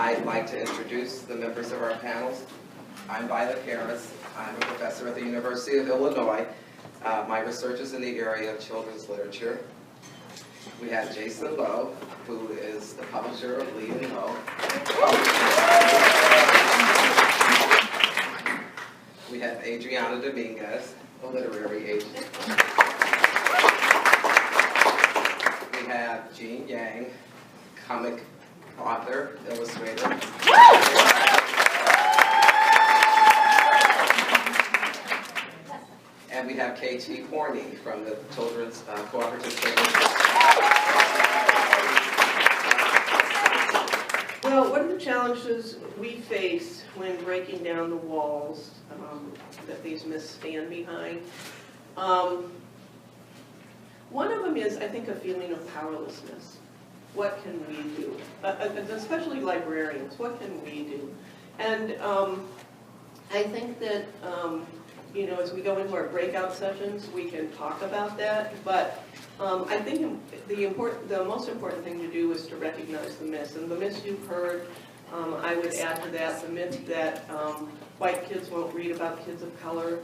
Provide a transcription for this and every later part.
I'd like to introduce the members of our panels. I'm Violet Harris. I'm a professor at the University of Illinois. My research is in the area of children's literature. We have Jason Lowe, who is the publisher of Lee and Lowe. We have Adriana Dominguez, a literary agent. We have Jean Yang, comic author, illustrator. And we have KT Horney from the Children's Cooperative Children's. Well, one of the challenges we face when breaking down the walls that these myths stand behind, one of them is, I think, a feeling of powerlessness. What can we do? Especially librarians, what can we do? And I think that, you know, as we go into our breakout sessions, we can talk about that, but I think the most important thing to do is to recognize the myths. And the myths you've heard, I would add to that the myth that white kids won't read about kids of color.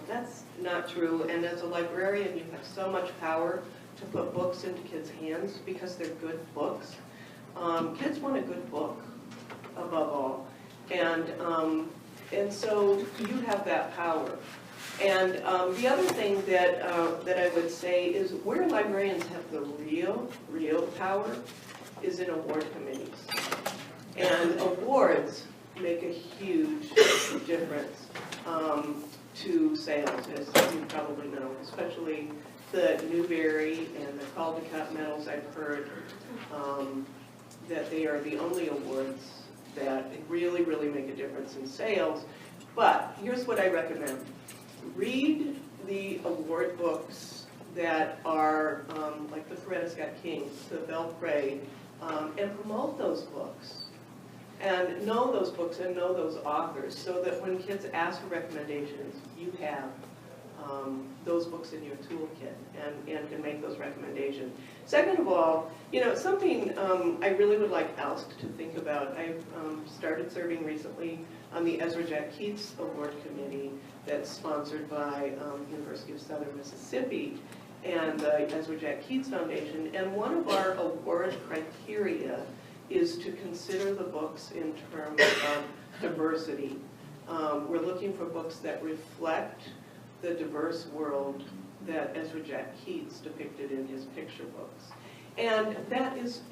That's not true, and as a librarian, you have so much power to put books into kids' hands because they're good books. Kids want a good book, above all, and so you have that power. And the other thing that I would say is where librarians have the real power is in award committees. And awards make a huge difference to sales, as you probably know, especially the Newbery and the Caldecott medals. I've heard that they are the only awards that really, really make a difference in sales. But here's what I recommend. Read the award books that are like the Coretta Scott Kings, the Belpré, and promote those books. And know those books and know those authors so that when kids ask for recommendations, you have those books in your toolkit and can make those recommendations. Second of all, you know, something I really would like ALSC to think about. I've started serving recently on the Ezra Jack Keats Award Committee that's sponsored by University of Southern Mississippi and the Ezra Jack Keats Foundation. And one of our award criteria is to consider the books in terms of diversity. We're looking for books that reflect the diverse world that Ezra Jack Keats depicted in his picture books. And that is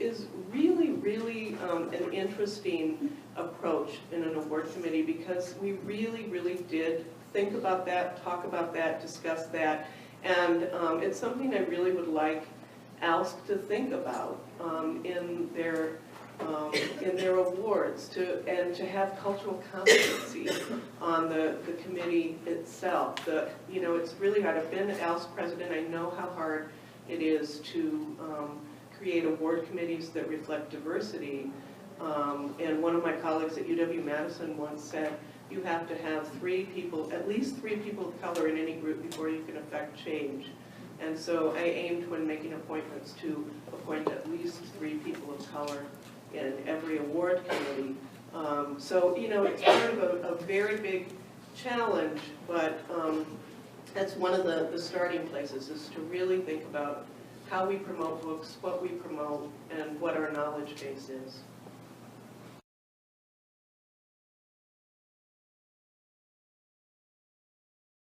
really, really an interesting approach in an award committee because we really, really did think about that, talk about that, discuss that, and it's something I really would like ALSC to think about in their awards, and to have cultural competency on the committee itself. You know, it's really hard. I've been ALSC president. I know how hard it is to create award committees that reflect diversity. And one of my colleagues at UW-Madison once said, you have to have at least three people of color in any group before you can affect change. And so I aimed when making appointments to appoint at least 3 people of color in every award committee. So, you know, it's part of a very big challenge, but that's one of the starting places, is to really think about how we promote books, what we promote, and what our knowledge base is.